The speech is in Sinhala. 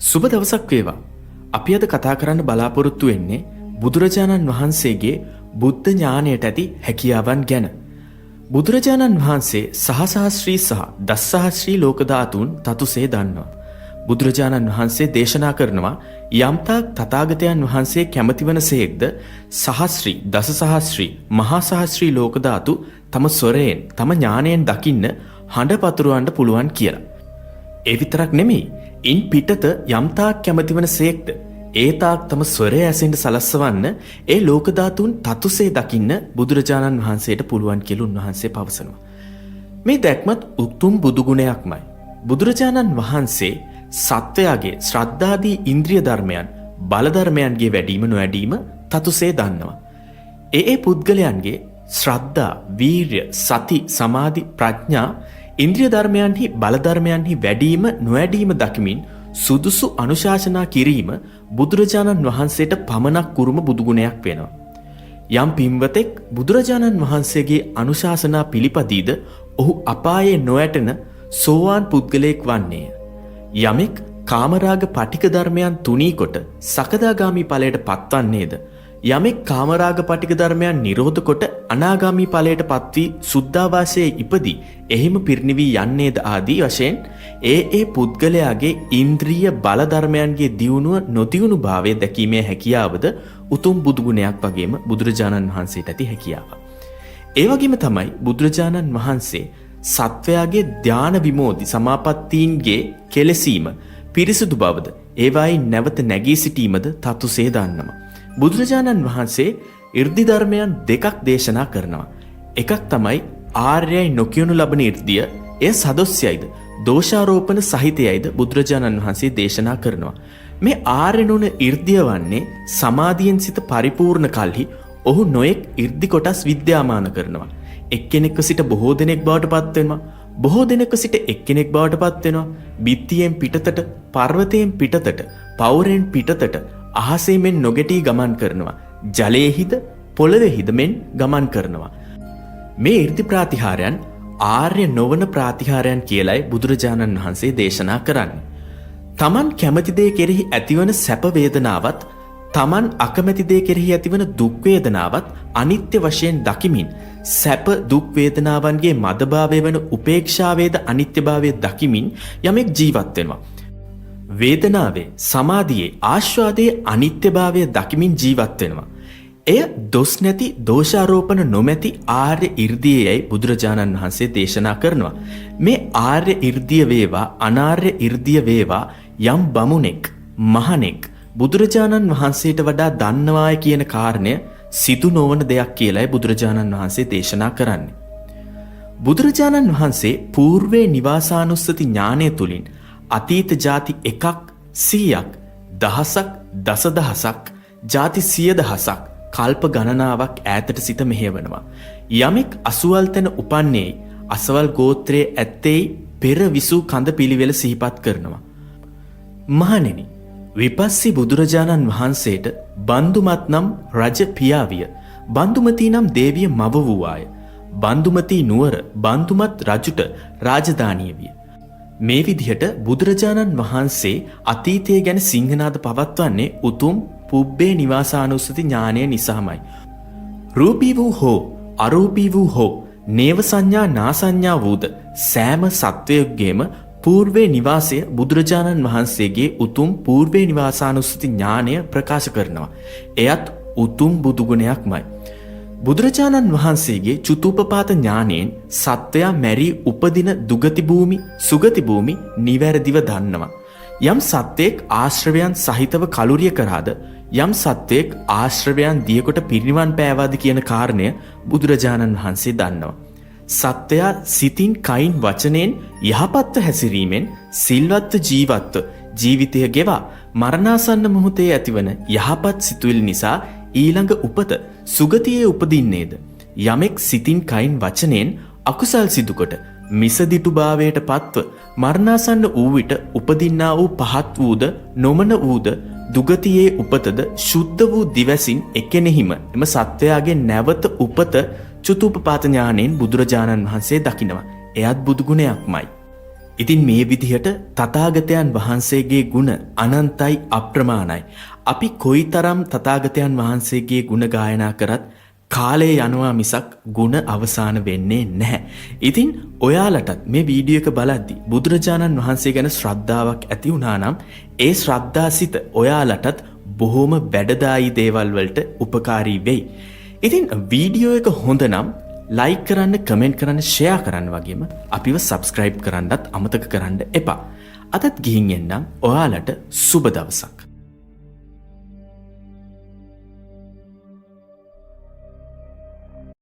සුබ දවසක් වේවා. අපි අද කතා කරන්න බලාපොරොත්තු වෙන්නේ බුදුරජාණන් වහන්සේගේ බුද්ධ ඥානයට ඇති හැකියාවන් ගැන. බුදුරජාණන් වහන්සේ සහස්‍රී සහ දසසහස්‍රී ලෝක ධාතුන් තතුසේ දන්නවා. බුදුරජාණන් වහන්සේ දේශනා කරනවා යම්තාක් තථාගතයන් වහන්සේ කැමති වනසේක්ද සහස්‍රී දසසහස්‍රී මහා සහස්‍රී ලෝක ධාතු තම ස්වරයෙන් තම ඥාණයෙන් දකින්න හඬ පතුරවන්න පුළුවන් කියලා. ඒ විතරක් නෙමෙයි, ඉන් පිටත යම්තාක් කැමති වනසේක්ද ඒ තාක් තම ස්වරය ඇසෙන්න සලස්වන්න ඒ ලෝක ධාතුන් තතුසේ දකින්න බුදුරජාණන් වහන්සේට පුළුවන් කියලා උන්වහන්සේ පවසනවා. මේ දැක්මත් උතුම් බුදු ගුණයක්මයි. බුදුරජාණන් වහන්සේ සත්වයාගේ ශ්‍රද්ධාදී ඉන්ද්‍රිය ධර්මයන් බල ධර්මයන්ගේ වැඩිම නොවැඩීම තතුසේ දන්නවා. ඒ පුද්ගලයන්ගේ ශ්‍රද්ධා, වීර්ය, සති, සමාධි, ප්‍රඥා ඉන්ද්‍රිය ධර්මයන්හි බල ධර්මයන්හි වැඩිම නොවැඩීම දකිමින් සුදුසු අනුශාසනා කිරීම බුදුරජාණන් වහන්සේට පමණක් කුරුම බුදුගුණයක් වෙනවා. යම් පින්වතෙක් බුදුරජාණන් වහන්සේගේ අනුශාසනා පිළිපදීද ඔහු අපායේ නොඇටෙන සෝවාන් පුද්ගලයෙක් වන්නේය. යමෙක් කාමරාග පටික ධර්මයන් තුනී කොට සකදාගාමී ඵලයට පත්වන්නේද, යමෙක් කාමරාග පටික ධර්මයන් නිරෝධ කොට අනාගාමී ඵලයට පත්වී සුද්ධාවාසයේ ඉපදී එහිම පිරිනිවී යන්නේද ආදී වශයෙන් ඒ පුද්ගලයාගේ ඉන්ද්‍රිය බල ධර්මයන්ගේ දියුණුව නොදියුණු භාවය දැකීමේ හැකියාවද උතුම් බුදුගුණයක් වගේම බුදුරජාණන් වහන්සේට ඇති හැකියාව. ඒ වගේම තමයි බුදුරජාණන් වහන්සේ සත්වයාගේ ධාන විමෝධි සමාපත්තීන්ගේ කෙලසීම පිරිසුදු බවද ඒවායින් නැවත නැගී සිටීමද තතුසේ දන්නවා. බුදුරජාණන් වහන්සේ 이르දි ධර්මයන් දෙකක් දේශනා කරනවා. එකක් තමයි ආර්යයි නොකියනු ලබන 이르දිය. එය සදොස්යයිද දෝෂාරෝපණ සහිතයයිද බුදුරජාණන් වහන්සේ දේශනා කරනවා. මේ ආර්ය නොවන 이르දිය වන්නේ සමාධියෙන් සිත පරිපූර්ණ කල්හි ඔහු නොයෙක් 이르දි කොටස් විද්‍යාමාන කරනවා. එක්කෙනෙක්ව සිට බොහෝ දෙනෙක් බවට පත් වෙනවා. බොහෝ දෙනෙක්ව සිට එක්කෙනෙක් බවට පත් වෙනවා. බිත්තියෙන් පිටතට, පර්වතයෙන් පිටතට, පෞරෙන් පිටතට අහසේ මෙන් නොගැටී ගමන් කරනවා. ජලයේහිද පොළොවේහිද මෙන් ගමන් කරනවා. මේ 이르දි ප්‍රාතිහාරයන් ආර්ය නොවන ප්‍රාතිහාරයන් කියලයි බුදුරජාණන් වහන්සේ දේශනා කරන්නේ. තමන් කැමති දේ කෙරෙහි ඇතිවන සැප වේදනාවත් තමන් අකමැති දේ කෙරෙහි ඇතිවන දුක් වේදනාවත් අනිත්‍ය වශයෙන් දකිමින් සැප දුක් වේදනාවන්ගේ මදභාවය වන උපේක්ෂාවේද අනිත්‍යභාවය දකිමින් යමෙක් ජීවත් වෙනවා. වේදනාවේ, සමාධියේ, ආස්වාදයේ අනිත්‍යභාවය දකිමින් ජීවත් වෙනවා. එය දොස් නැති, දෝෂාරෝපණ නොමැති ආර්ය 이르දියයි බුදුරජාණන් වහන්සේ දේශනා කරනවා. මේ ආර්ය 이르දිය වේවා, අනාර්ය 이르දිය වේවා යම් බමුණෙක්, මහණෙක් බුදුරජාණන් වහන්සේට වඩා දන්නවාය කියන කාරණය සිදු නොවන දෙයක් කියලායි බුදුරජාණන් වහන්සේ දේශනා කරන්නේ. බුදුරජාණන් වහන්සේ పూర్වේ නිවාසානුස්සති ඥානය තුලින් අතීත ಜಾති 1ක් 100ක් දහසක් දසදහසක් ಜಾති 100,000ක් කල්ප ගණනාවක් ඈතට සිට මෙහෙවනවා. යමෙක් අසුවල් තැන උපන්නේයි අසවල් ගෝත්‍රයේ ඇත්තේයි පෙර විසූ කඳ පිළිවෙල සිහිපත් කරනවා. මහණෙනි, විපස්සී බුදුරජාණන් වහන්සේට බන්දුමත් නම් රජ පියාවිය, බන්දුමතී නම් දේවිය මව වූවාය. බන්දුමතී නුවර බන්දුමත් රජුට රාජධානිය විය. මේ විදිහට බුදුරජාණන් වහන්සේ අතීතය ගැන සිංහනාද පවත්වන්නේ උතුම් පුබ්බේ නිවාසානුස්සති ඥානය නිසාමයි. රූපී වූ හෝ අරූපී වූ හෝ නේව සංඥා නාසඤ්ඤා වූද සෑම සත්වයෙකුගේම పూర్වේ නිවාසය බුදුරජාණන් වහන්සේගේ උතුම් పూర్වේ නිවාසානුස්සති ඥානය ප්‍රකාශ කරනවා. එයත් උතුම් බුදුගුණයක්මයි. බුදුරජාණන් වහන්සේගේ චුතූපපාත ඥානයෙන් සත්වයා මැරී උපදින දුගති භූමි, සුගති භූමි නිවැරදිව දන්නවා. යම් සත්වයෙක් ආශ්‍රවයන් සහිතව කලුරිය කරාද, යම් සත්වයෙක් ආශ්‍රවයන් දියකොට පිරිනිවන් පෑවාද කියන කාරණය බුදුරජාණන් වහන්සේ දන්නවා. සත්වයා සිතින්, කයින්, වචනයෙන් යහපත්ව හැසිරීමෙන් සිල්වත්ව ජීවත්ව ජීවිතය ගෙවා මරණාසන්න මොහොතේ ඇතිවන යහපත් සිතුවිලි නිසා ඊළඟ උපත සුගතියේ උපදින්නේද, යමෙක් සිතින්, කයින්, වචනයෙන් අකුසල් සිදුකොට මිසදිටු භාවයට පත්ව මරණාසන්න වූ විට උපදින්නා වූ පහත් වූද නොමන වූද දුගතියේ උපතද ශුද්ධ වූ දිවසින් එකෙනෙහිම එම සත්වයාගේ නැවත උපත චුතූපපාත ඥාණයෙන් බුදුරජාණන් වහන්සේ දකිනවා. එයත් බුදුගුණයක්මයි. ඉතින් මේ විදිහට තථාගතයන් වහන්සේගේ ගුණ අනන්තයි අප්‍රමාණයි. අපි කොයිතරම් තථාගතයන් වහන්සේගේ ගුණ ගායනා කරත් කාලය යනවා මිසක් ගුණ අවසාන වෙන්නේ නැහැ. ඉතින් ඔයාලටත් මේ වීඩියෝ එක බලද්දි බුදුරජාණන් වහන්සේ ගැන ශ්‍රද්ධාවක් ඇති වුණා නම් ඒ ශ්‍රද්ධාසිත ඔයාලටත් බොහොම වැඩදායී දේවල් වලට උපකාරී වෙයි. ඉතින් වීඩියෝ එක හොඳ නම් ලයික් කරන්න, කමෙන්ට් කරන්න, ෂෙයා කරන්න වගේම අපිව සබ්ස්ක්‍රයිබ් කරන්නත් අමතක කරන්න එපා. අදත් ගිහින් එන්නම්. ඔයාලට සුබ දවසක්.